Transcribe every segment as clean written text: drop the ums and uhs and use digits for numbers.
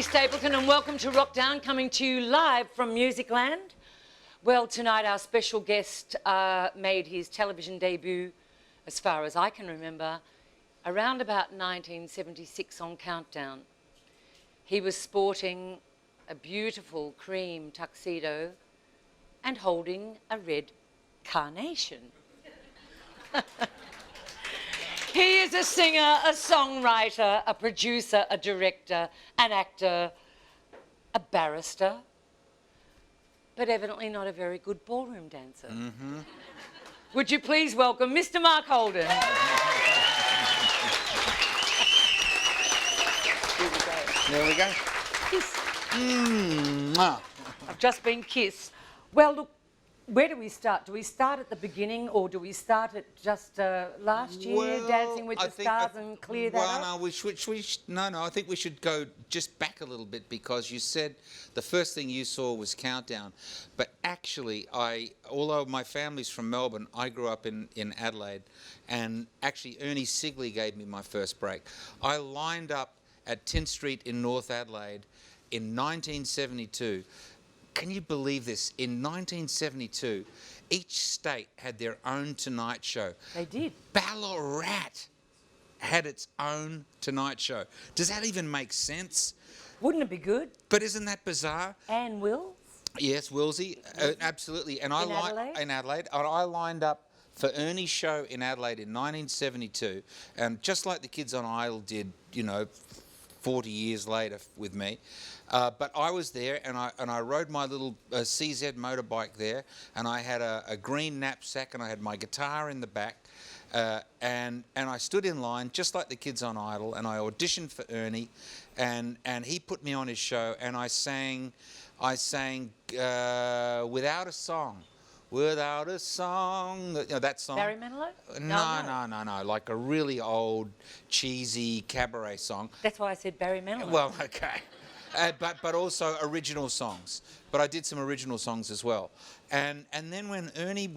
Stapleton and welcome to Wrokdown, coming to you live from Musicland. Well, tonight our special guest made his television debut, as far as I can remember, around about 1976 on Countdown. He was sporting a beautiful cream tuxedo and holding a red carnation. He is a singer, a songwriter, a producer, a director, an actor, a barrister, but evidently not a very good ballroom dancer. Mm-hmm. Would you please welcome Mr. Mark Holden? There we go. Kiss. Mm-hmm. I've just been kissed. Well, look, where do we start? Do we start at the beginning, or do we start at just last year, Dancing with the Stars, and clear that up? Well, no, I think we should go just back a little bit, because you said the first thing you saw was Countdown. But actually, although my family's from Melbourne, I grew up in Adelaide, and actually Ernie Sigley gave me my first break. I lined up at 10th Street in North Adelaide in 1972. Can you believe this? In 1972, each state had their own Tonight Show. They did. Ballarat had its own Tonight Show. Does that even make sense? Wouldn't it be good? But isn't that bizarre? And Wills? Yes, Willsy, absolutely. And In Adelaide. And I lined up for Ernie's show in Adelaide in 1972, and just like the kids on Idol did, 40 years later with me. But I was there, and I rode my little CZ motorbike there, and I had a green knapsack, and I had my guitar in the back, and I stood in line just like the kids on Idol, and I auditioned for Ernie, and he put me on his show, and I sang Without a Song. Without a song, that song. Barry Manilow? No, like a really old, cheesy cabaret song. That's why I said Barry Manilow. Well, okay. But also original songs. But I did some original songs as well. And then when Ernie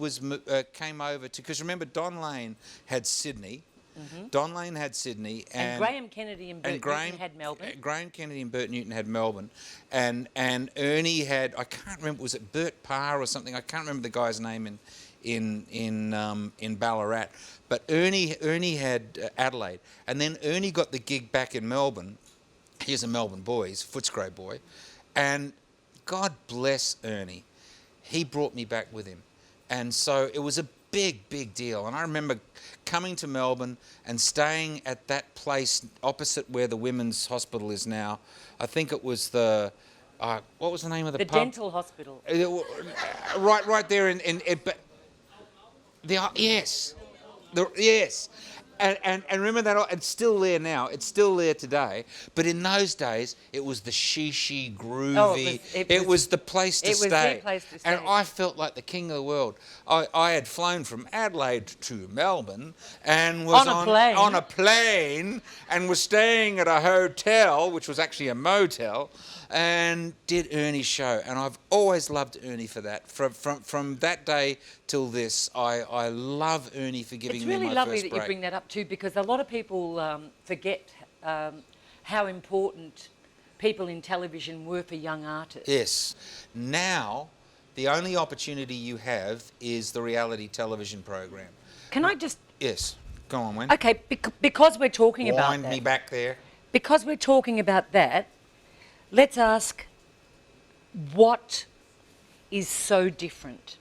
came over to, because remember Don Lane had Sydney. Mm-hmm. Don Lane had Sydney, and Graham Kennedy and Bert Newton had Melbourne. Graham Kennedy and Bert Newton had Melbourne, and Ernie had, I can't remember, was it Bert Parr or something? I can't remember the guy's name in Ballarat. But Ernie had Adelaide, and then Ernie got the gig back in Melbourne. He's a Melbourne boy, he's a Footscray boy, and God bless Ernie, he brought me back with him, and so it was a big deal. And I remember coming to Melbourne and staying at that place opposite where the women's hospital is now. I think it was the what was the name of the pub? The dental hospital. Right there in yes. And remember that, it's still there now. It's still there today. But in those days, it was the she groovy. It was the place to stay. It was the place to stay. And I felt like the king of the world. I had flown from Adelaide to Melbourne and was on a plane and was staying at a hotel, which was actually a motel, and did Ernie's show. And I've always loved Ernie for that. From that day till this, I love Ernie for giving me my first break. It's really lovely that you bring that up too, because a lot of people forget how important people in television were for young artists. Yes. Now, the only opportunity you have is the reality television program. Can I just... Yes. Go on, Wen. Okay, because we're talking about that... Wind me back there. Because we're talking about that, let's ask, what is so different?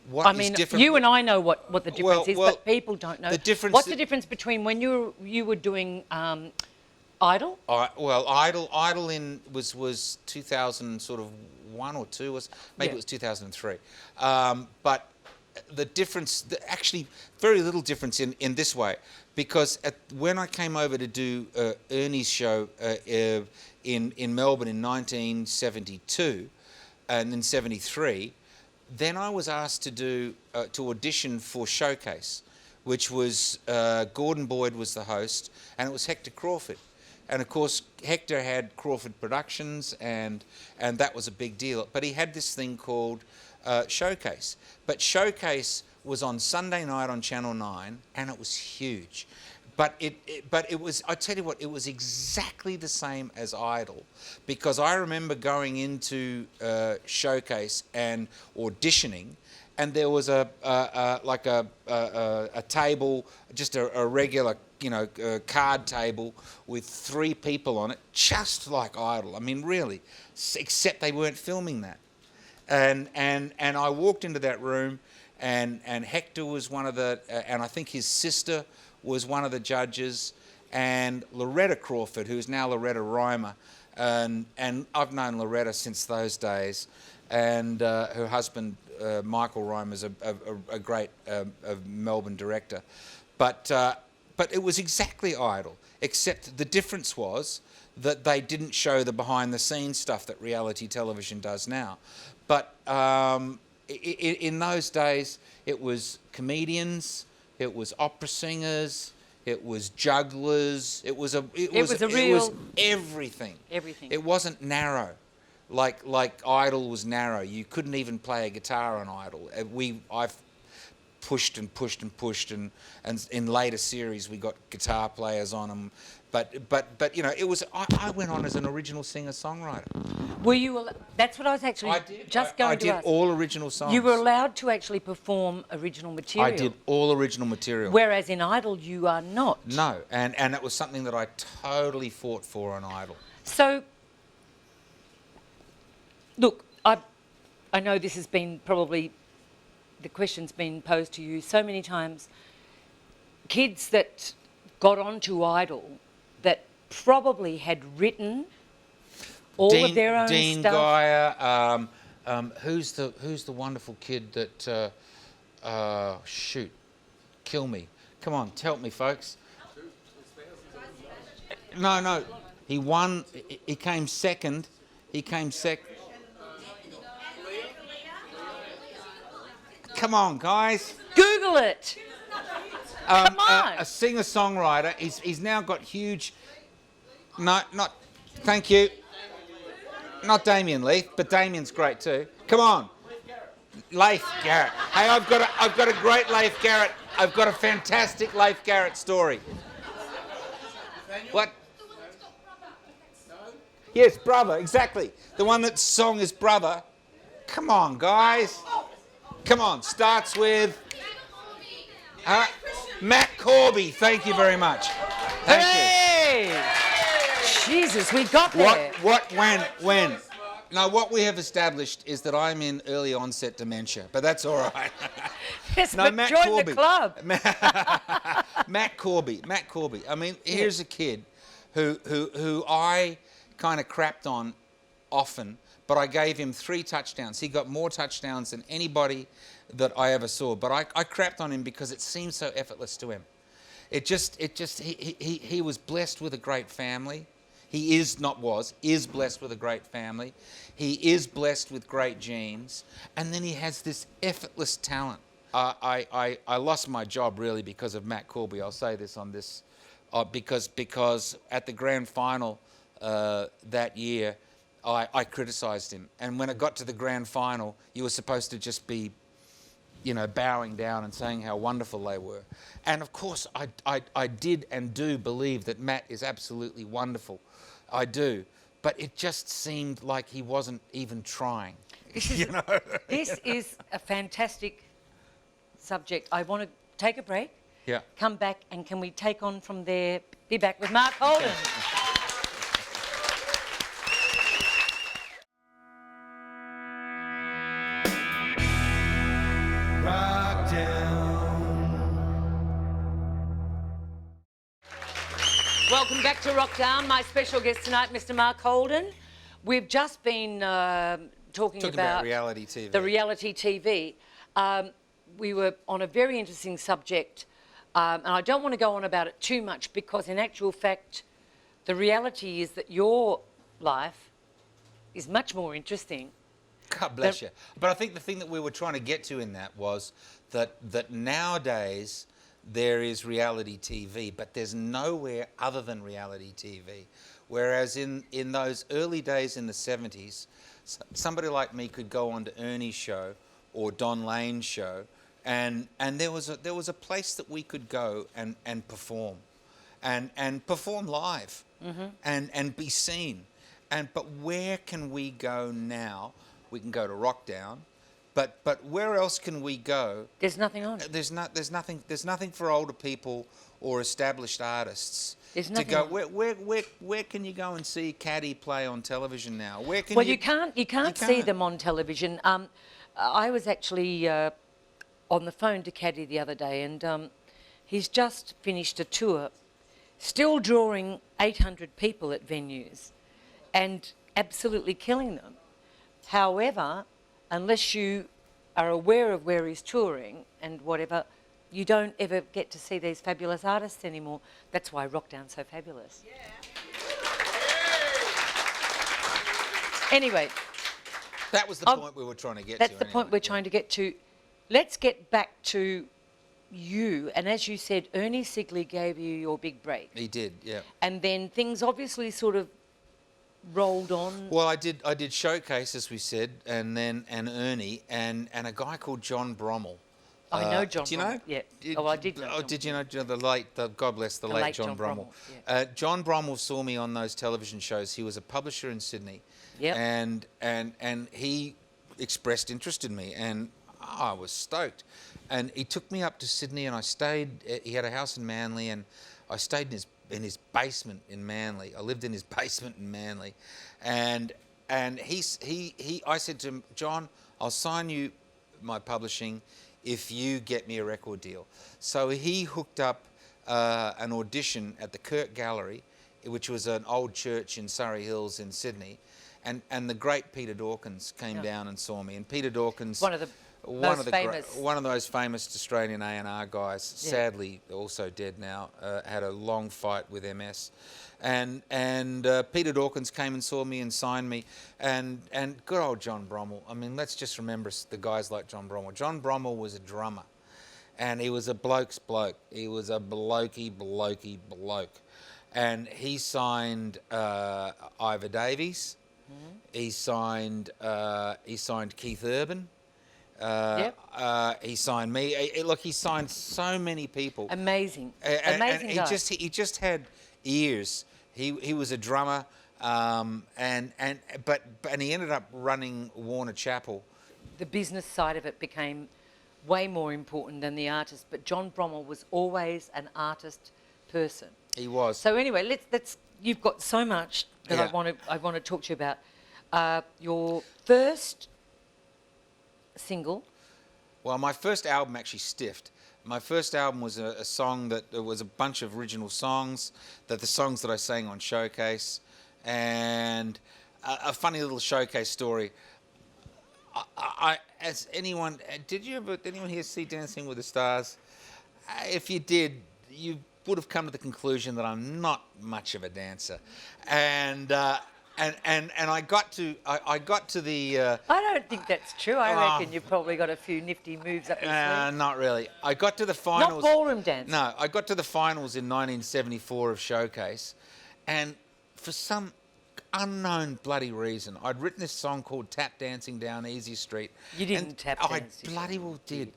What is different? You and I know what the difference is, but people don't know. The difference. What's the difference between when you were doing Idol? Idol was 2000 sort of 1 or 2, maybe it was 2003. But the difference, actually very little difference in this way, because when I came over to do Ernie's show in Melbourne in 1972 and in 73, then I was asked to audition for Showcase, which was Gordon Boyd was the host, and it was Hector Crawford. And of course, Hector had Crawford Productions, and that was a big deal. But he had this thing called Showcase. But Showcase was on Sunday night on Channel 9, and it was huge. But it was, I tell you what, it was exactly the same as Idol, because I remember going into Showcase and auditioning, and there was a table, just a regular, card table with 3 people on it, just like Idol. I mean, really, except they weren't filming that. And I walked into that room, and Hector was one of the, and I think his sister was one of the judges, and Loretta Crawford, who's now Loretta Reimer, and I've known Loretta since those days, and her husband Michael Reimer is a great Melbourne director, but it was exactly Idol, except the difference was that they didn't show the behind-the-scenes stuff that reality television does now, but in those days it was comedians. It was opera singers. It was jugglers. It was everything. Everything. It wasn't narrow, like Idol was narrow. You couldn't even play a guitar on Idol. I've pushed and pushed and pushed, and in later series we got guitar players on them. But it was. I went on as an original singer-songwriter. Were you? That's what I was actually just going to ask. I did all original songs. You were allowed to actually perform original material. I did all original material. Whereas in Idol you are not. No, and it was something that I totally fought for on Idol. So, look, I know this has been probably, the question's been posed to you so many times. Kids that got onto Idol that probably had written all of their own Dean stuff. Geyer, who's the wonderful kid that shoot, kill me. Come on, help me, folks. No, he won. He came second. Come on, guys. Google it. Come on. A singer-songwriter. He's now got huge. No, not. Thank you. Not Damien Leith, but Damien's great too. Come on. Leif Garrett. Hey, I've got a great Leif Garrett. I've got a fantastic Leif Garrett story. What? Yes, Brother, exactly. The one that song is Brother. Come on, guys. Come on, starts with Matt Corby. Thank you very much. Thank you. Jesus, we got there. When? No, what we have established is that I'm in early onset dementia, but that's all right. Yes, no, but Matt join Corby. the club. Matt Corby. I mean, here's a kid who I kind of crapped on often, but I gave him 3 touchdowns. He got more touchdowns than anybody that I ever saw, but I crapped on him because it seemed so effortless to him. He was blessed with a great family. He is blessed with a great family. He is blessed with great genes. And then he has this effortless talent. I lost my job really because of Matt Corby. I'll say this on this, because at the grand final that year, I criticised him. And when it got to the grand final, you were supposed to just be, bowing down and saying how wonderful they were. And of course, I did and do believe that Matt is absolutely wonderful. I do. But it just seemed like he wasn't even trying. This is a fantastic subject. I want to take a break. Yeah. Come back, and can we take on from there? Be back with Mark Holden. Welcome back to Wrokdown. My special guest tonight, Mr. Mark Holden. We've just been talking about reality TV. The reality TV. We were on a very interesting subject, and I don't want to go on about it too much because, in actual fact, the reality is that your life is much more interesting. God bless you. But I think the thing that we were trying to get to in that was that nowadays there is reality TV, but there's nowhere other than reality TV. Whereas in those early days in the 70s, somebody like me could go on to Ernie's show or Don Lane's show, and there was a place that we could go and perform. and perform live and be seen. But where can we go now? We can go to Wrokdown, but where else can we go? There's nothing on. There's nothing for older people or established artists. There's to nothing go. on. Where can you go and see Caddy play on television now? Where can Well, you can't see can't. them on television. I was actually on the phone to Caddy the other day, and he's just finished a tour, still drawing 800 people at venues, and absolutely killing them. However, unless you are aware of where he's touring and whatever, you don't ever get to see these fabulous artists anymore. That's why Wrokdown's so fabulous. Yeah. Anyway. That was the point we were trying to get to. That's the point we're trying to get to. Let's get back to you. And as you said, Ernie Sigley gave you your big break. He did, yeah. And then things obviously sort of rolled on. Well, I did Showcase, as we said, and Ernie, and a guy called John Brommel. I know John. Do you know? Yeah. I did know. Oh, did you know God bless the late John Brommel? Yeah. John Brommel saw me on those television shows. He was a publisher in Sydney. Yep. And he expressed interest in me, and I was stoked. And he took me up to Sydney, and I stayed. He had a house in Manly, and I stayed in his basement in Manly. I lived in his basement in Manly, and I said to him, John, I'll sign you my publishing if you get me a record deal. So he hooked up an audition at the Kirk Gallery, which was an old church in Surrey Hills in Sydney, and the great Peter Dawkins came down and saw me. And Peter Dawkins, one of the most famous Australian A&R guys, sadly also dead now, had a long fight with MS. And Peter Dawkins came and saw me and signed me, and good old John Brommel. I mean, let's just remember the guys like John Brommel. John Brommel was a drummer, and he was a bloke's bloke. He was a blokey bloke, and he signed Ivor Davies. He signed Keith Urban. He signed me. He signed so many people. Amazing, amazing guy. He just had ears. He was a drummer, but he ended up running Warner Chapel. The business side of it became way more important than the artist. But John Brommel was always an artist person. He was. So anyway, let's. You've got so much that I want to talk to you about. Your first single. Well, my first album actually stiffed. My first album was a song that was a bunch of original songs, the songs that I sang on Showcase, and a funny little Showcase story. Did anyone here see Dancing with the Stars? If you did, you would have come to the conclusion that I'm not much of a dancer, and I got to the. I don't think that's true. I reckon you've probably got a few nifty moves up your sleeve. Not really. I got to the finals. Not ballroom dance. No, I got to the finals in 1974 of Showcase, and for some unknown bloody reason, I'd written this song called "Tap Dancing Down Easy Street." You didn't tap dance. I bloody well did.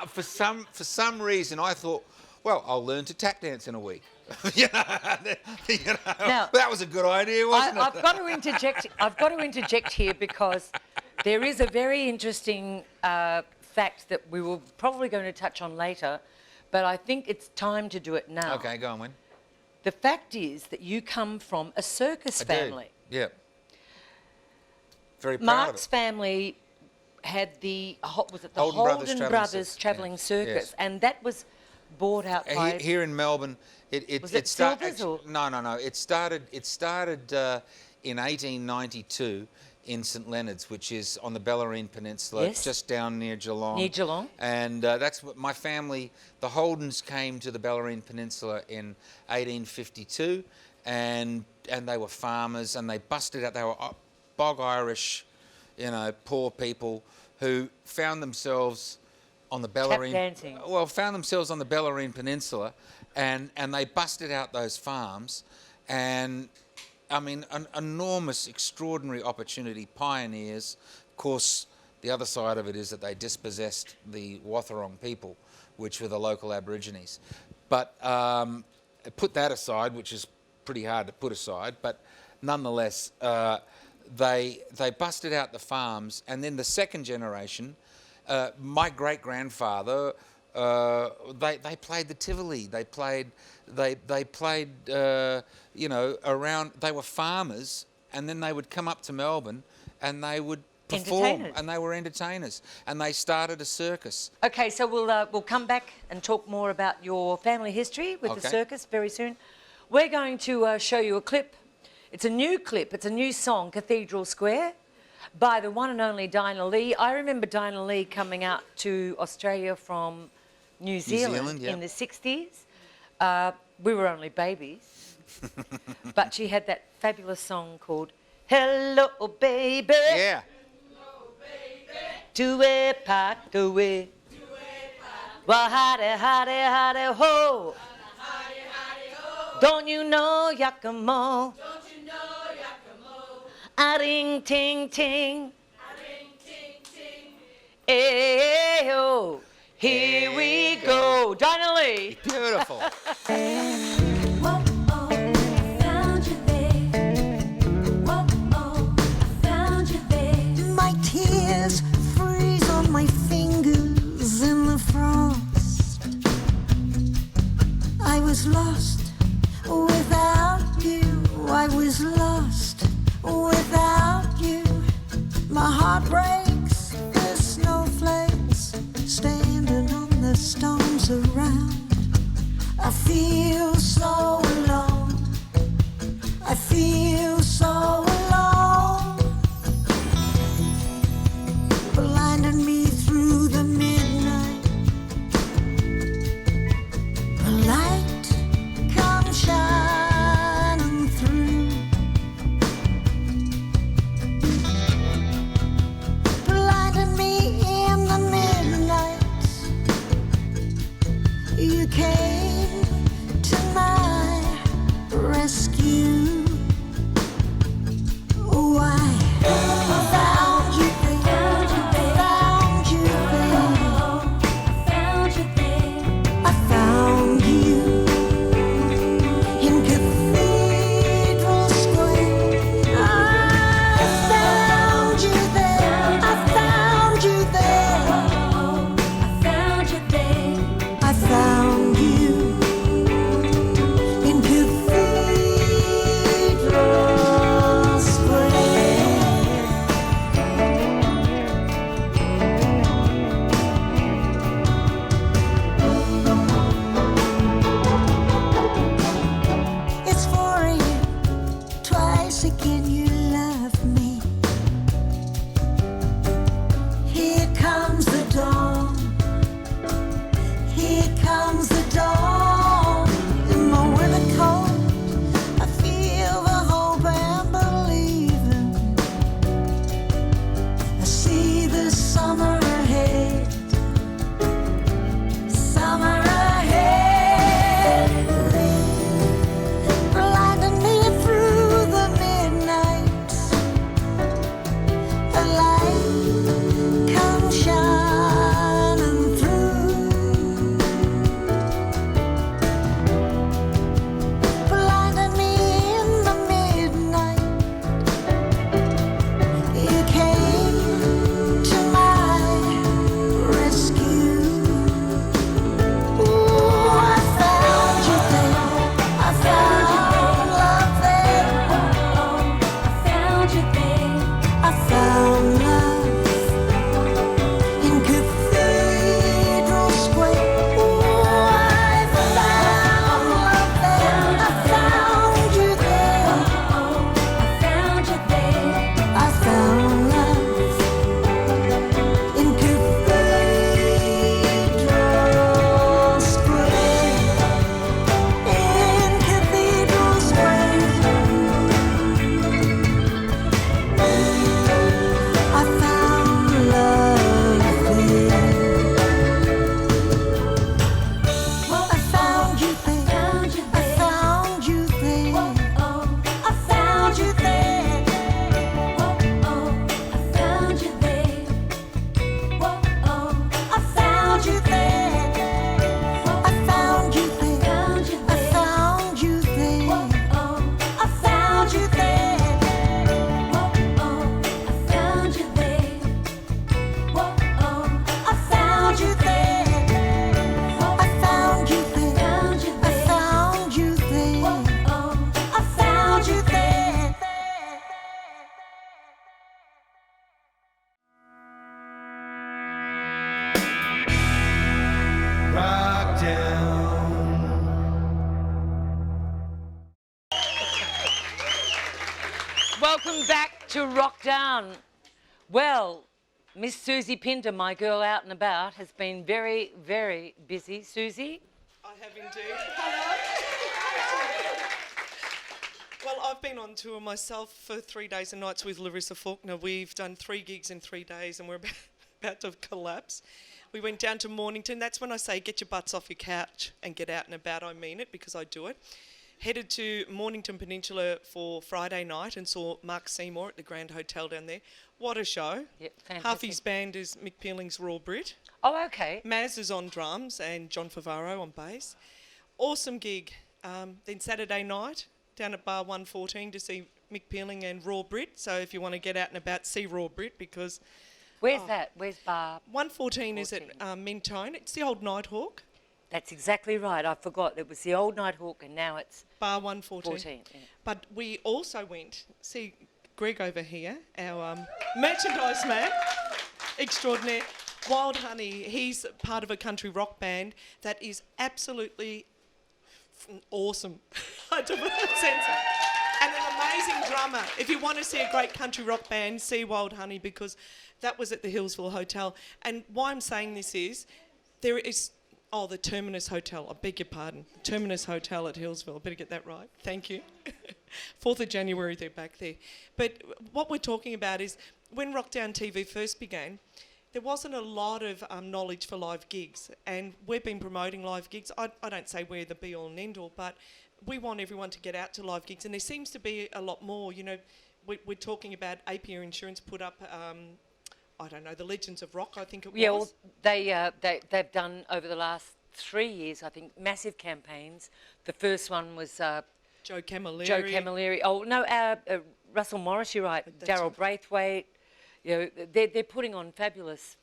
For some reason, I thought, well, I'll learn to tap dance in a week. Now, that was a good idea, wasn't it? I've got to interject here because there is a very interesting fact that we were probably going to touch on later, but I think it's time to do it now. Okay, go on, Win. The fact is that you come from a circus family. Yeah. Very proud Mark's of it. family had the Holden Brothers Travelling Circus, yes. and that was bought out by here in Melbourne. Was it Silvers or? No. It started in 1892 in St Leonard's, which is on the Bellarine Peninsula, just down near Geelong. Near Geelong. And that's what my family, the Holdens, came to the Bellarine Peninsula in 1852, and they were farmers, and they busted out. They were bog Irish, poor people who found themselves on the Bellarine. Tap dancing. Well, found themselves on the Bellarine Peninsula, and they busted out those farms, and I mean, an enormous, extraordinary opportunity. Pioneers. Of course, the other side of it is that they dispossessed the Wathaurong people, which were the local Aborigines. But put that aside, which is pretty hard to put aside, but nonetheless, they busted out the farms, and then the second generation, my great-grandfather, they played the Tivoli. They played, you know, around. They were farmers, and then they would come up to Melbourne, and they would perform, and they were entertainers, and they started a circus. Okay, so we'll come back and talk more about your family history with the circus very soon. We're going to show you a clip. It's a new clip. It's a new song, Cathedral Square, by the one and only Dinah Lee. I remember Dinah Lee coming out to Australia from New Zealand in the 60s. We were only babies, but she had that fabulous song called Hello Baby. Yeah. To a park away. Well, hidey, hidey, hidey, ho. Don't you know Yakimo? A ring, ting, ting. Hey, oh. Here we go. Dinah Lee. Beautiful. My tears freeze on my fingers in the frost. I was lost without you. I was lost without you. My heart breaks, the snowflakes standing on the stones around. I feel so alone. I feel so alone. Blinding me through the midnight. The light comes shining through. Blinding me in the midnight. You came to to Wrokdown. Well, Miss Soozie Pinder, my girl out and about, has been very, very busy. Soozie? I have indeed. Hello. Well, I've been on tour myself for 3 days and nights with Larissa Faulkner. We've done 3 gigs in 3 days and we're about to collapse. We went down to Mornington. That's when I say get your butts off your couch and get out and about. I mean it because I do it. Headed to Mornington Peninsula for Friday night and saw Mark Seymour at the Grand Hotel down there. What a show. Yep, fantastic. Half his band is Mick Pealing's Raw Brit. Oh, okay. Maz is on drums and John Favaro on bass. Awesome gig. Then Saturday night down at Bar 114 to see Mick Pealing and Raw Brit. So if you want to get out and about, see Raw Brit because... Where's that? Where's Bar? 114 is at Mentone. It's the old Nighthawk. That's exactly right. I forgot. It was the old Nighthawk and now it's Bar 114. 14. Yeah. But we also went, see Greg over here, our merchandise man, extraordinaire, Wild Honey. He's part of a country rock band that is absolutely awesome. I don't censor. And an amazing drummer. If you want to see a great country rock band, see Wild Honey because that was at the Hillsville Hotel. And why I'm saying this is there is... Oh, the Terminus Hotel. I beg your pardon. The Terminus Hotel at Hillsville. I better get that right. Thank you. 4th of January, they're back there. But what we're talking about is when Wrokdown TV first began, there wasn't a lot of knowledge for live gigs. And we've been promoting live gigs. I don't say we're the be-all and end-all, but we want everyone to get out to live gigs. And there seems to be a lot more. You know, we're talking about APR Insurance put up... I don't know, the Legends of Rock, I think it was. Yeah, well, they've done over the last 3 years, I think, massive campaigns. The first one was Joe Camilleri. Joe Camilleri. Oh no, Russell Morris. You're right. Daryl Braithwaite. You know, they're putting on fabulous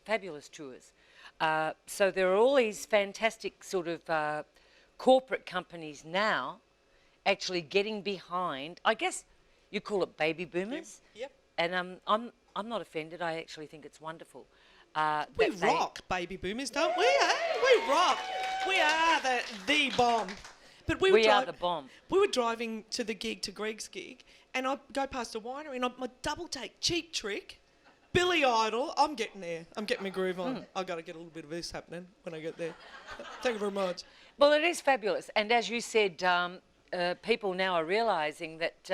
tours. So there are all these fantastic sort of corporate companies now, actually getting behind. I guess you call it baby boomers. Yep. And I'm not offended. I actually think it's wonderful. We rock, baby boomers, don't we? Eh? We rock. We are the bomb. But we are the bomb. We were driving to the gig, to Greg's gig, and I go past a winery, and my double take, Cheap Trick, Billy Idol. I'm getting there. I'm getting my groove on. I've got to get a little bit of this happening when I get there. Thank you very much. Well, it is fabulous. And as you said, people now are realising that,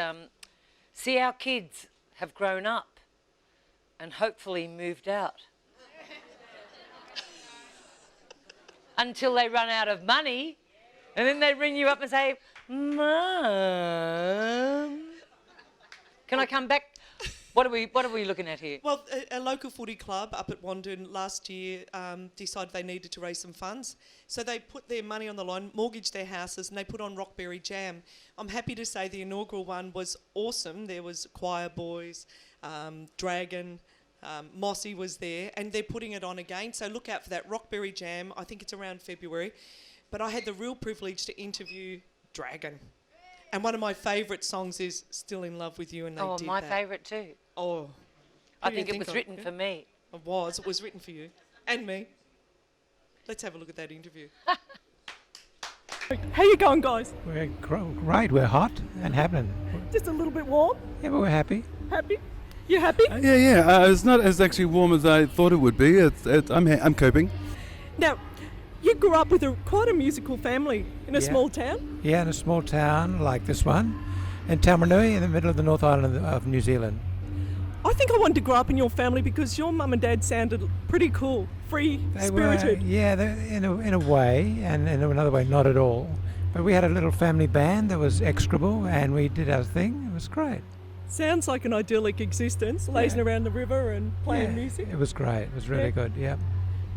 see, our kids have grown up and hopefully moved out. Until they run out of money, and then they ring you up and say, Mum, can I come back? What are we looking at here? Well, a local footy club up at Wandon last year decided they needed to raise some funds. So they put their money on the line, mortgaged their houses, and they put on Rockberry Jam. I'm happy to say the inaugural one was awesome. There was Choir Boys, Dragon, Mossy was there, and they're putting it on again. So look out for that Rockberry Jam. I think it's around February. But I had the real privilege to interview Dragon. And one of my favourite songs is Still in Love with You, and they did that. Oh, my favourite too. Oh. I think it was written for me. It was written for you. And me. Let's have a look at that interview. How you going, guys? We're great. We're hot and happening. Just a little bit warm? Yeah, but we're happy. Happy? You happy? Yeah. It's not as actually warm as I thought it would be. I'm coping. Now, you grew up with quite a musical family in a small town? Yeah, in a small town like this one, in Taumarunui, in the middle of the North Island of New Zealand. I think I wanted to grow up in your family because your mum and dad sounded pretty cool, free-spirited. In a way, and in another way, not at all. But we had a little family band that was execrable, and we did our thing. It was great. Sounds like an idyllic existence, lazing around the river and playing music. It was great. It was really good, yeah.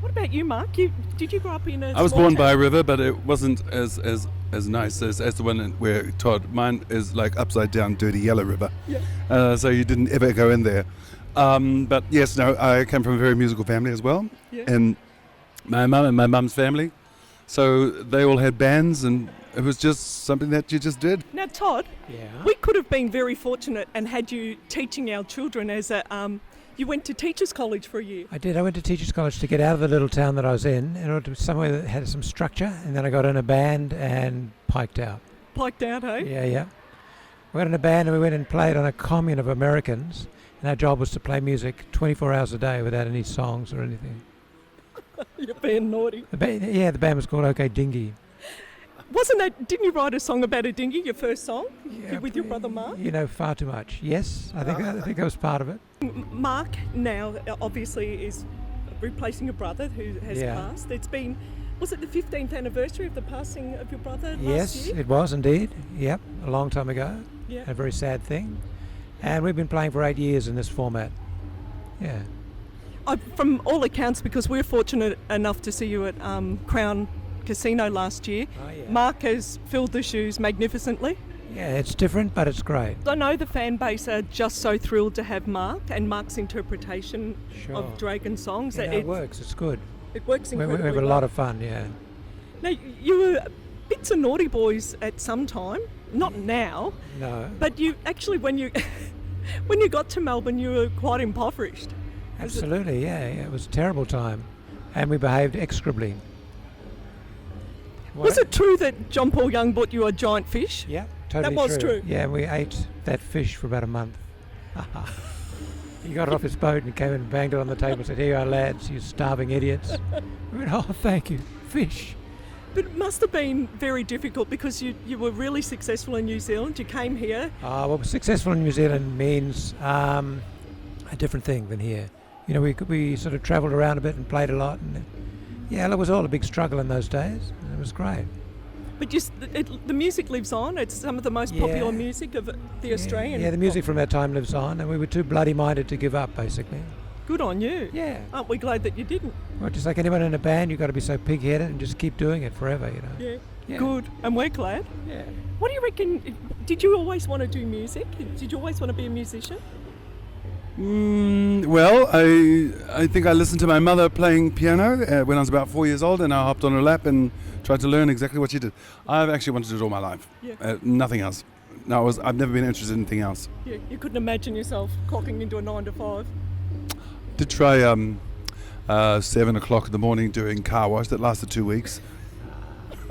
What about you, Mark? Did you grow up in a I was small born town? by a river, but it wasn't as nice as the one where Todd. Mine is like upside down, dirty yellow river. Yeah. So you didn't ever go in there. But yes, no, I come from a very musical family as well. Yeah. And my mum and my mum's family. So they all had bands, and it was just something that you just did. Now, Todd, we could have been very fortunate and had you teaching our children as a... You went to Teachers College for a year. I did. I went to Teachers College to get out of the little town that I was in order to somewhere that had some structure, and then I got in a band and piked out. Piked out, hey? Yeah. We got in a band and we went and played on a commune of Americans And our job was to play music 24 hours a day without any songs or anything. You're being naughty. The band was called OK Dingy. Didn't you write a song about a dinghy, your first song, Yeah, with your brother Mark? You know far too much. Yes, I think that was part of it. Mark now obviously is replacing your brother who has passed. Was it the 15th anniversary of the passing of your brother last year? Yes, it was indeed. Yep, a long time ago. Yeah. A very sad thing. And we've been playing for 8 years in this format. Yeah. From all accounts, because we're fortunate enough to see you at Crown Casino last year, Oh, yeah. Mark has filled the shoes magnificently. Yeah, it's different, but it's great. I know the fan base are just so thrilled to have Mark and Mark's interpretation Sure. of Dragon songs. Yeah, it works. It's good. It works We incredibly have a well. lot of fun, yeah. Now, you were bits of naughty boys at some time, not now, No. but you actually, when you when you got to Melbourne, you were quite impoverished. Absolutely, yeah. It was a terrible time. And we behaved execrably. Was it true that John Paul Young bought you a giant fish? Yeah, totally That was true. Yeah, we ate that fish for about a month. He got it off his boat and came and banged it on the table and said, "Here you are, lads, you starving idiots." We went, "Oh, thank you. Fish." But it must have been very difficult because you were really successful in New Zealand. You came here. Well, successful in New Zealand means a different thing than here. You know, we sort of travelled around a bit and played a lot. And it was all a big struggle in those days. It was great. But the music lives on. It's some of the most popular music of the Australian. Yeah, the music from our time lives on, and we were too bloody-minded to give up, basically. Good on you. Yeah. Aren't we glad that you didn't? Well, just like anyone in a band, you've got to be so pig-headed and just keep doing it forever, you know. Yeah. Yeah. Good. And we're glad. Yeah. What do you reckon? Did you always want to do music? Did you always want to be a musician? Well, I think I listened to my mother playing piano when I was about 4 years old, and I hopped on her lap and tried to learn exactly what she did. I've actually wanted to do it all my life. Yeah. Nothing else. No, I've never been interested in anything else. Yeah. You couldn't imagine yourself clocking into a 9 to 5. Did try 7 o'clock in the morning doing car wash. That lasted 2 weeks.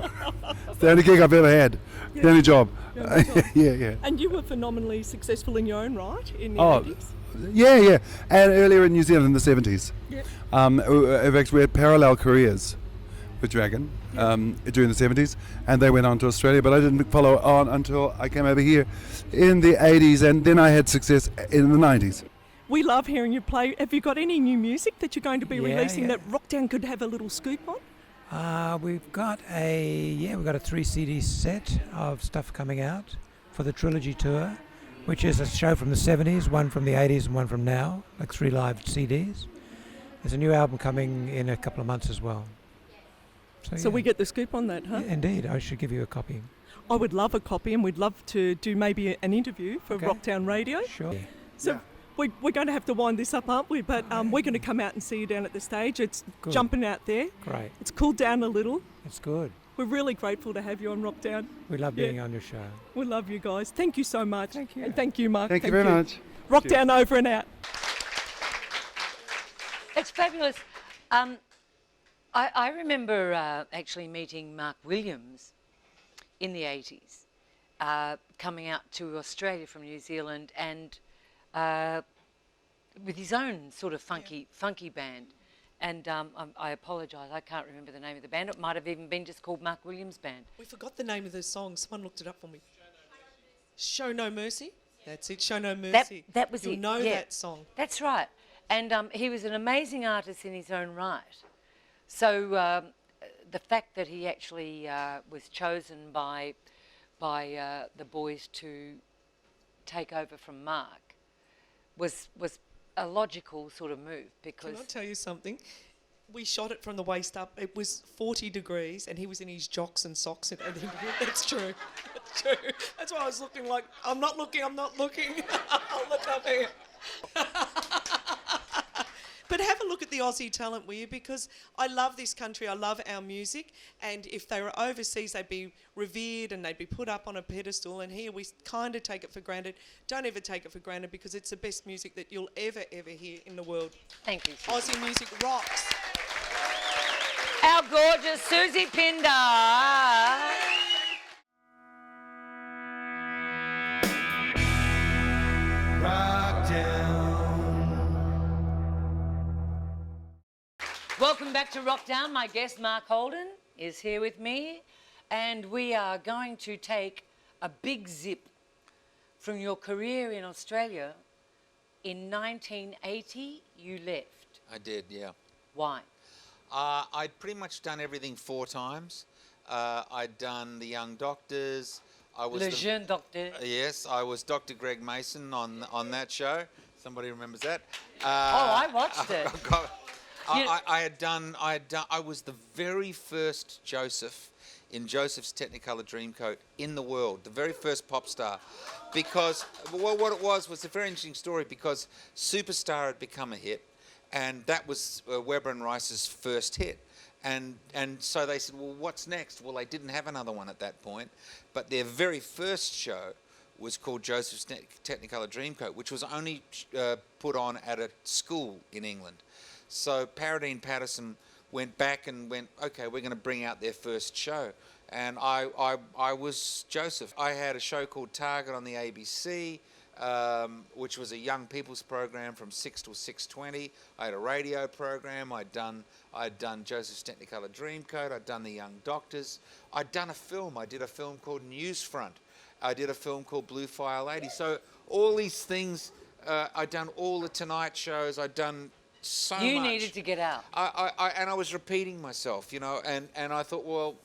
It's the only gig I've ever had. Yeah. The only job. Yeah. Yeah. And you were phenomenally successful in your own right in the 80s. Yeah. And earlier in New Zealand in the 70s. Yeah. In fact, we had parallel careers with Dragon during the 70s, and they went on to Australia, but I didn't follow on until I came over here in the 80s, and then I had success in the 90s. We love hearing you play. Have you got any new music that you're going to be Yeah, releasing yeah. that Wrokdown could have a little scoop on? We've got a 3 CD set of stuff coming out for the Trilogy Tour, which is a show from the 70s, one from the 80s and one from now, like 3 live CDs. There's a new album coming in a couple of months as well. So we get the scoop on that, huh? Yeah, indeed, I should give you a copy. I would love a copy, and we'd love to do maybe an interview for Okay. Wrokdown Radio. Sure. So we're going to have to wind this up, aren't we? But we're going to come out and see you down at the stage. It's Good. jumping out there. Great. It's cooled down a little. It's good. We're really grateful to have you on Wrokdown. We love being on your show. We love you guys. Thank you so much. Thank you. And thank you, Mark. Thank you very much. Wrokdown over and out. It's fabulous. I remember actually meeting Mark Williams in the 80s, coming out to Australia from New Zealand, and with his own sort of funky band. And I apologise, I can't remember the name of the band. It might have even been just called Mark Williams Band. We forgot the name of the song. Someone looked it up for me. Show No Mercy. That's it. Show No Mercy. That was You'll it. know yeah. that song. That's right. And he was an amazing artist in his own right. So the fact that he actually was chosen by the boys to take over from Mark was a logical sort of move, because Can I tell you something? We shot it from the waist up. It was 40 degrees, and he was in his jocks and socks. And that's true. That's true. That's why I was looking like, I'm not looking. I'll look up here. But have a look at the Aussie talent, will you? Because I love this country. I love our music. And if they were overseas, they'd be revered and they'd be put up on a pedestal. And here we kind of take it for granted. Don't ever take it for granted, because it's the best music that you'll ever hear in the world. thank you. Aussie music rocks. Our gorgeous Soozie Pinder. Wrokdown. Welcome back to Wrokdown. My guest, Mark Holden, is here with me, and we are going to take a big zip from your career in Australia. In 1980, you left. I did, yeah. Why? I'd pretty much done everything 4 times. I'd done The Young Doctors. I was Le Jeune Docteur. Yes, I was Dr. Greg Mason on that show. Somebody remembers that? I watched it. I was the very first Joseph in Joseph's Technicolor Dreamcoat in the world, the very first pop star. Because, what it was a very interesting story, because Superstar had become a hit, and that was Weber and Rice's first hit. And so they said, well, what's next? Well, they didn't have another one at that point, but their very first show was called Joseph's Technicolor Dreamcoat, which was only put on at a school in England. So Paradine Patterson went back and went, okay, we're going to bring out their first show. And I was Joseph. I had a show called Target on the ABC, which was a young people's program from 6 till 6:20. I had a radio program. I'd done Joseph's Technicolor Dreamcoat. I'd done The Young Doctors. I'd done a film. I did a film called Newsfront. I did a film called Blue Fire Lady. So all these things, I'd done all the Tonight shows. I'd done so much. You needed to get out. And I was repeating myself, and I thought, well,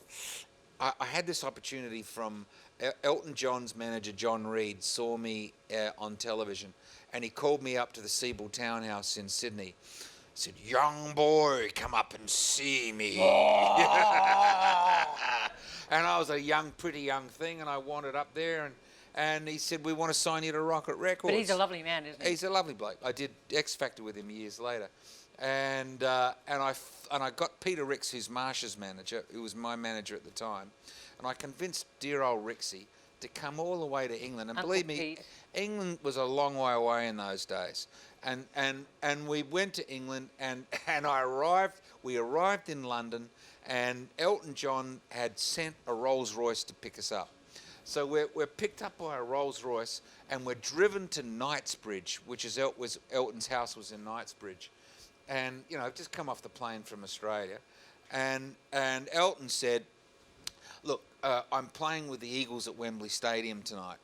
I had this opportunity from Elton John's manager, John Reid, saw me on television, and he called me up to the Siebel Townhouse in Sydney. He said, young boy, come up and see me. And I was a pretty young thing, and I wandered up there, and he said, we want to sign you to Rocket Records. But he's a lovely man, isn't he? He's a lovely bloke. I did X Factor with him years later. And I got Peter Ricks, who's Marsha's manager, who was my manager at the time, and I convinced dear old Rixie to come all the way to England. And Uncle believe me, Pete. England was a long way away in those days. And we went to England, and we arrived in London, and Elton John had sent a Rolls Royce to pick us up. So we're picked up by a Rolls Royce, and we're driven to Knightsbridge, which is Elton's house was in Knightsbridge. And, I've just come off the plane from Australia. And Elton said, look, I'm playing with the Eagles at Wembley Stadium tonight.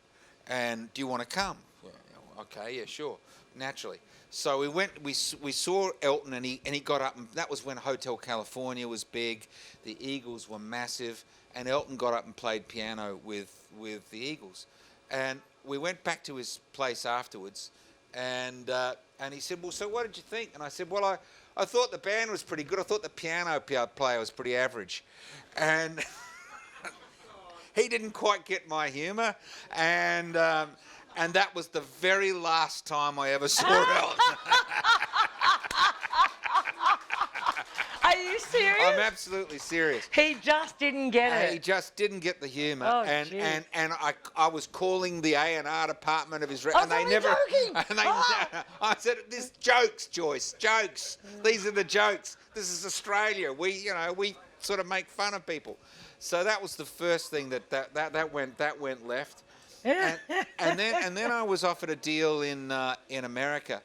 And do you want to come? Well, okay, yeah, sure, naturally. So we went, we saw Elton, and he got up, and that was when Hotel California was big. The Eagles were massive. And Elton got up and played piano with the Eagles. And we went back to his place afterwards, and he said, well, so what did you think? And I said, well, I thought the band was pretty good. I thought the piano player was pretty average. And he didn't quite get my humour. And that was the very last time I ever saw Elton. Are you serious? I'm absolutely serious. He just didn't get it. He just didn't get the humour. Oh, and I was calling the A&R department of his I and they was never joking. and they I said, this jokes, Joyce, jokes. These are the jokes. This is Australia. We sort of make fun of people. So that was the first thing that went left. And then I was offered a deal in America.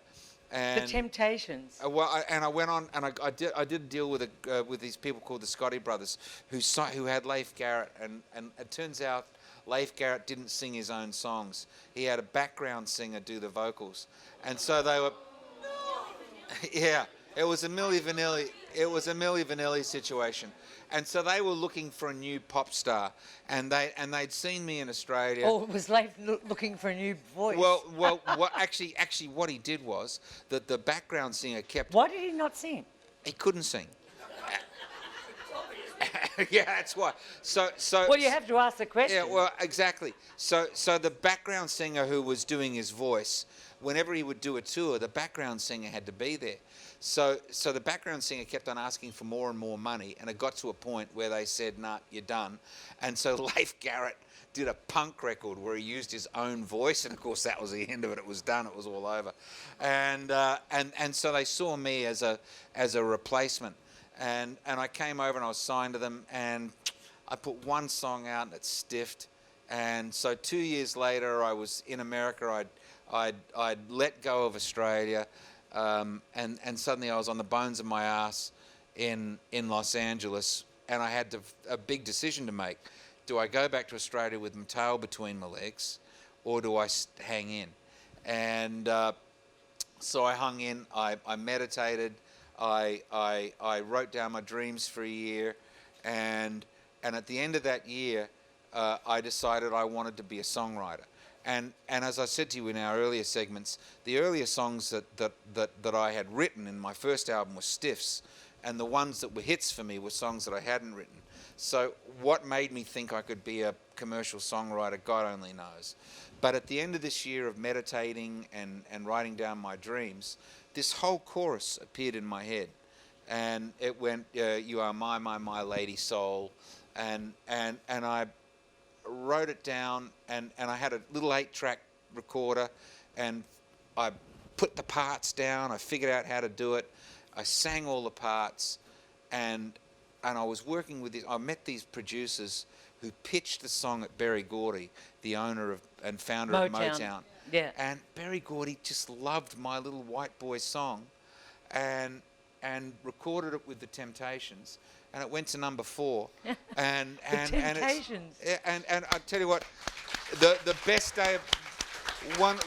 And The Temptations. I went on, and I did a deal with these people called the Scotty Brothers, who had Leif Garrett, and it turns out Leif Garrett didn't sing his own songs. He had a background singer do the vocals, and so they were. Yeah, it was a Milli Vanilli situation, and so they were looking for a new pop star, and they'd seen me in Australia. Or was Leif looking for a new voice? Well, actually, what he did was that the background singer kept. Why did he not sing? He couldn't sing. Yeah, that's why. So. Well, you have to ask the question. Yeah, well, exactly. So the background singer who was doing his voice, whenever he would do a tour, the background singer had to be there. So the background singer kept on asking for more and more money, and it got to a point where they said, nah, you're done. And so Leif Garrett did a punk record where he used his own voice, and of course that was the end of it. It was done. It was all over. And so they saw me as a replacement. And I came over and I was signed to them, and I put one song out and it stiffed. And so 2 years later, I was in America. I'd let go of Australia, and suddenly I was on the bones of my ass in Los Angeles, and I had a big decision to make. Do I go back to Australia with my tail between my legs, or do I hang in? And so I hung in. I meditated. I wrote down my dreams for a year, and at the end of that year, I decided I wanted to be a songwriter. And as I said to you in our earlier segments, the earlier songs that I had written in my first album were stiffs, and the ones that were hits for me were songs that I hadn't written. So what made me think I could be a commercial songwriter, God only knows. But at the end of this year of meditating and writing down my dreams, this whole chorus appeared in my head. And it went, you are my lady soul. And I wrote it down, and I had a little 8-track recorder, and I put the parts down. I figured out how to do it. I sang all the parts, and I was working with I met these producers who pitched the song at Berry Gordy, the owner and founder of Motown. Yeah. And Berry Gordy just loved my little white boy song, and recorded it with the Temptations, and it went to number 4. And Temptations. And I tell you what, the best day of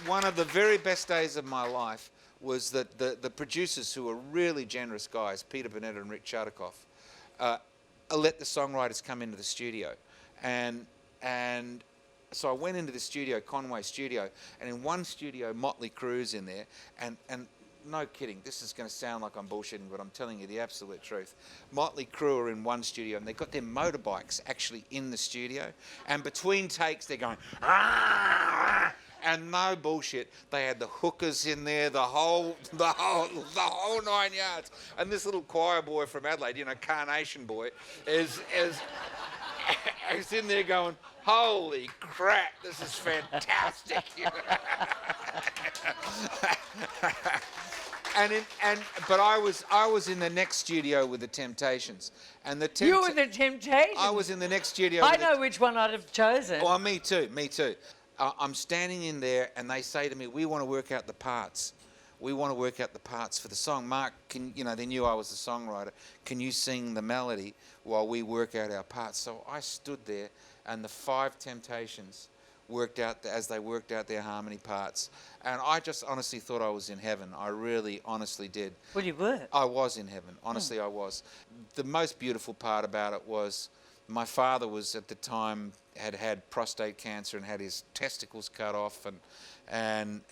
one of the very best days of my life was that the producers, who were really generous guys, Peter Burnett and Rick Chardakoff, let the songwriters come into the studio, and so I went into the studio, Conway Studio, and in one studio, Motley Crue's in there, and no kidding, this is going to sound like I'm bullshitting, but I'm telling you the absolute truth. Motley Crue are in one studio, and they've got their motorbikes actually in the studio, and between takes they're going, "Ah!" And no bullshit, they had the hookers in there, the whole 9 yards. And this little choir boy from Adelaide, Carnation boy, is in there going, holy crap, this is fantastic. But I was in the next studio with the Temptations, and You were the Temptations. I was in the next studio. I know which one I'd have chosen. Oh, me too. I'm standing in there, and they say to me, "We want to work out the parts. We want to work out the parts for the song. Mark, they knew I was the songwriter. Can you sing the melody while we work out our parts?" So I stood there, and the 5 Temptations worked out as they worked out their harmony parts, and I just honestly thought I was in heaven. I really honestly did. Well, you were. I was in heaven. Honestly, I was. The most beautiful part about it was my father was at the time had prostate cancer and had his testicles cut off, and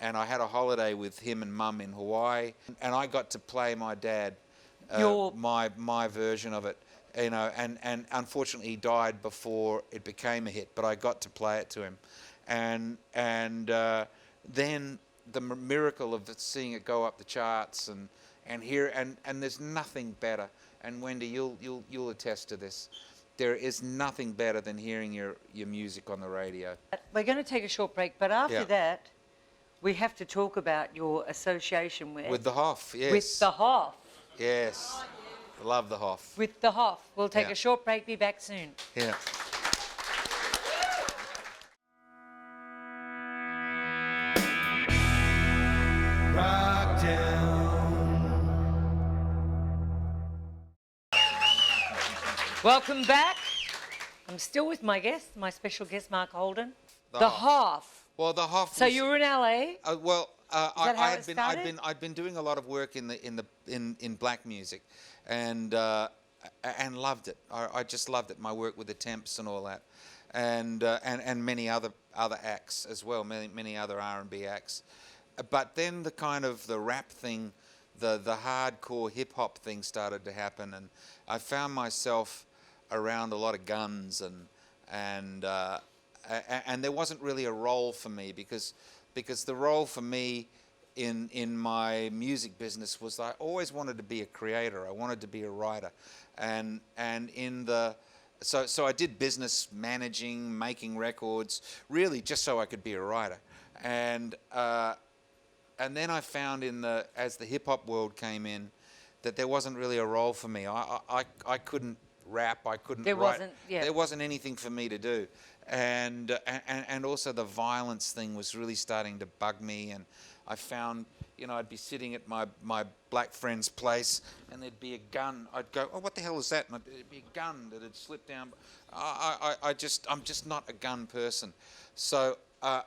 I had a holiday with him and Mum in Hawaii, and I got to play my dad my version of it, and unfortunately he died before it became a hit, but I got to play it to him, and then the miracle of seeing it go up the charts and there's nothing better, and Wendy, you'll attest to this. There is nothing better than hearing your music on the radio. We're going to take a short break, but after that, we have to talk about your association with the Hoff, yes. With the Hoff. Yes. Love the Hoff. With the Hoff. We'll take a short break, be back soon. Yeah. Wrokdown. Welcome back. I'm still with my guest, my special guest, Mark Holden. The Hoff. Well, the Hoff. So you were in LA. I'd been doing a lot of work in black music, and loved it. I just loved it. My work with the Temps and all that, and many other acts as well, many other R&B acts. But then the rap thing, the hardcore hip hop thing started to happen, and I found myself around a lot of guns, and there wasn't really a role for me because the role for me in my music business was I always wanted to be a creator. I wanted to be a writer, so I did business managing, making records, really just so I could be a writer, and then I found as the hip hop world came in, that there wasn't really a role for me. I couldn't rap, I couldn't write. There wasn't anything for me to do, and also the violence thing was really starting to bug me, and I found you know, I'd be sitting at my black friend's place, and there'd be a gun. I'd go, "Oh, what the hell is that?" And it'd be a gun that had slipped down. I'm just not a gun person. So I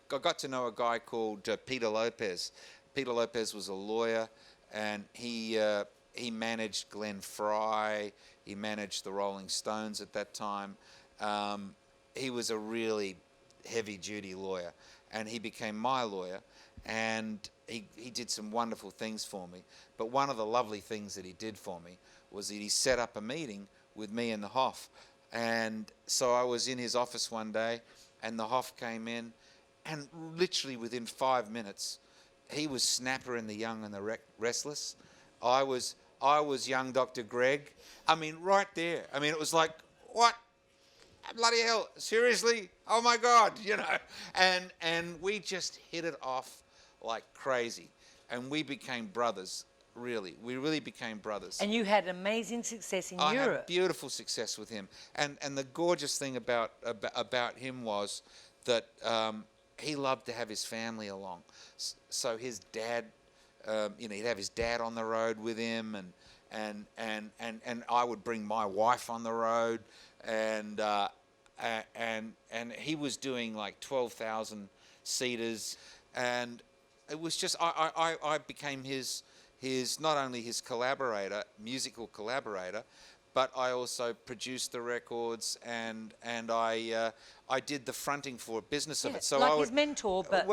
got to know a guy called Peter Lopez. Peter Lopez was a lawyer, and he managed Glenn Frey. He managed the Rolling Stones at that time. He was a really heavy-duty lawyer, and he became my lawyer, and he did some wonderful things for me. But one of the lovely things that he did for me was that he set up a meeting with me and the Hoff. And so I was in his office one day, and the Hoff came in, and literally within 5 minutes, he was Snapper in The Young and the Restless. I was young Dr. Greg. I mean, right there. I mean, it was like, what? Bloody hell, seriously? Oh my God, you know. And we just hit it off like crazy. And we became brothers, really. We really became brothers. And you had amazing success in I Europe. had beautiful success with him. And the gorgeous thing about him was that he loved to have his family along. So his dad, you know, he'd have his dad on the road with him, and I would bring my wife on the road, and he was doing like 12,000 seaters, and it was just I became his not only his collaborator, musical collaborator, but I also produced the records, and I did the fronting for a business of it. So like I would, his mentor, but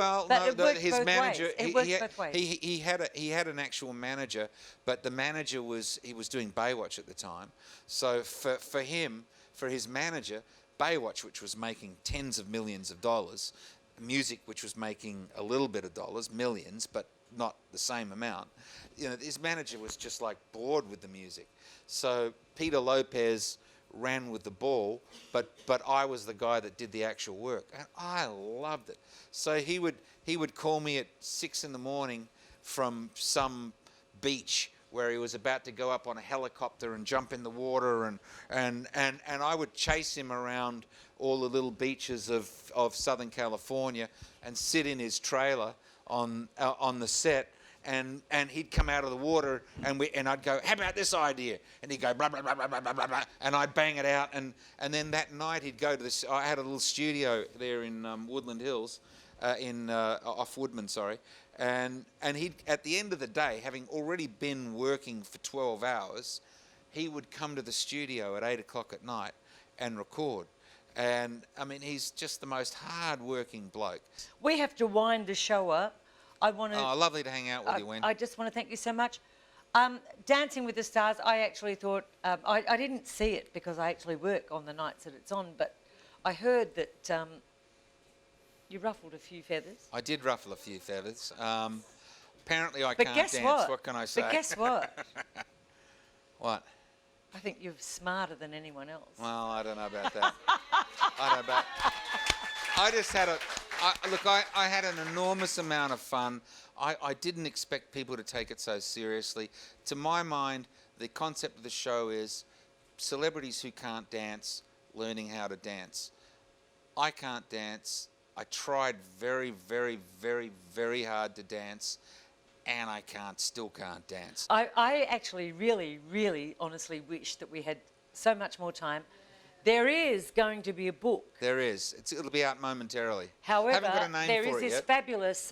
his manager. It worked both ways. He had an actual manager, but the manager was doing Baywatch at the time. So for him, for his manager, Baywatch, which was making tens of millions of dollars, music which was making a little bit of dollars, millions, but not the same amount. You know, his manager was just like bored with the music. So Peter Lopez ran with the ball, but I was the guy that did the actual work, and I loved it. So he would call me at 6 a.m. from some beach where he was about to go up on a helicopter and jump in the water, and I would chase him around all the little beaches of Southern California and sit in his trailer on the set. And he'd come out of the water, and I'd go, "How about this idea?" And he'd go, "Blah, blah, blah, blah, blah, blah, blah," and I'd bang it out. And then that night he'd go to this. I had a little studio there in Woodland Hills, off Woodman, sorry. And he'd, at the end of the day, having already been working for 12 hours, he would come to the studio at 8 o'clock at night and record. And I mean, he's just the most hard-working bloke. We have to wind the show up. I want to. Oh, lovely to hang out with you, Wen. I just want to thank you so much. Dancing with the Stars, I actually thought, I didn't see it because I actually work on the nights that it's on, but I heard that you ruffled a few feathers. I did ruffle a few feathers. Apparently I But can't guess dance. What can I say? But guess what? What? I think you're smarter than anyone else. Well, I don't know about that. I don't know about. I just had I had an enormous amount of fun. I didn't expect people to take it so seriously. To my mind, the concept of the show is celebrities who can't dance learning how to dance. I can't dance. I tried very, very, very, very hard to dance, and I still can't dance. I actually really, really honestly wish that we had so much more time. There is going to be a book. There is. It'll be out momentarily. However, haven't got a name there for is it this yet. fabulous.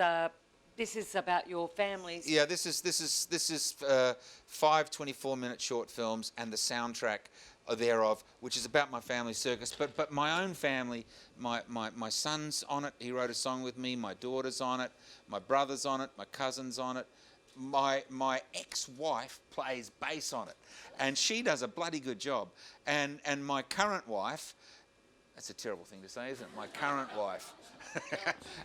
This is about your families. Yeah, this is 5 24-minute short films and the soundtrack thereof, which is about my family circus. But my own family, my son's on it. He wrote a song with me. My daughter's on it. My brother's on it. My cousin's on it. My ex-wife plays bass on it, and she does a bloody good job. And my current wife, that's a terrible thing to say, isn't it? My current wife.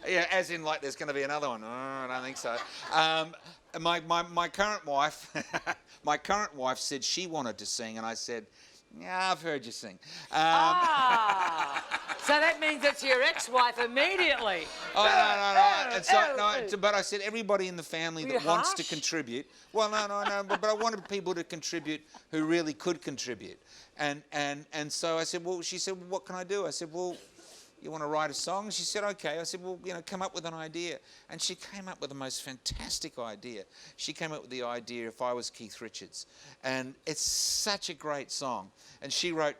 Yeah, as in like there's going to be another one. Oh, I don't think so. My current wife, my current wife said she wanted to sing, and I said, "Yeah, I've heard you sing." So that means it's your ex-wife immediately. Oh, no. And so, but I said everybody in the family that wants to harsh? contribute. Well, no. But I wanted people to contribute who really could contribute. And so I said, well, she said, well, what can I do? I said, well, you want to write a song? She said, okay. I said, well, you know, come up with an idea. And she came up with the most fantastic idea. She came up with the idea, If I Was Keith Richards. And it's such a great song. And she wrote,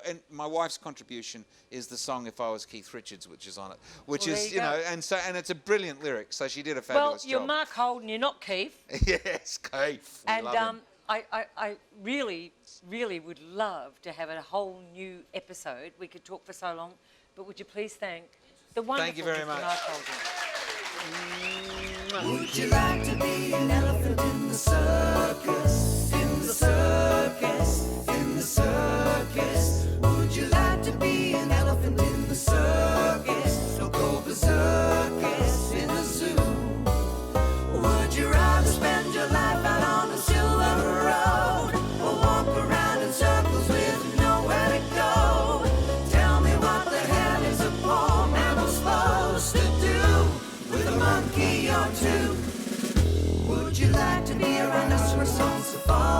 and my wife's contribution is the song If I Was Keith Richards, which is on it, which Well, is, there you go. and it's a brilliant lyric. So she did a Well, fabulous you're job. Mark Holden, you're not Keith. Yes, Keith. We And love him. I really, really would love to have a whole new episode. We could talk for so long, but would you please thank the wonderful you very Mr. much. Mark Holden. Would you like to be an elephant in the circus? In the circus, in the circus. Would you like to be an elephant in the circus? Or go berserkers in the zoo? Would you rather spend your life out on a silver road? Or walk around in circles with nowhere to go? Tell me what the hell is a poor mammal supposed to do with a monkey or two? Would you like to be a rhinoceros on safari?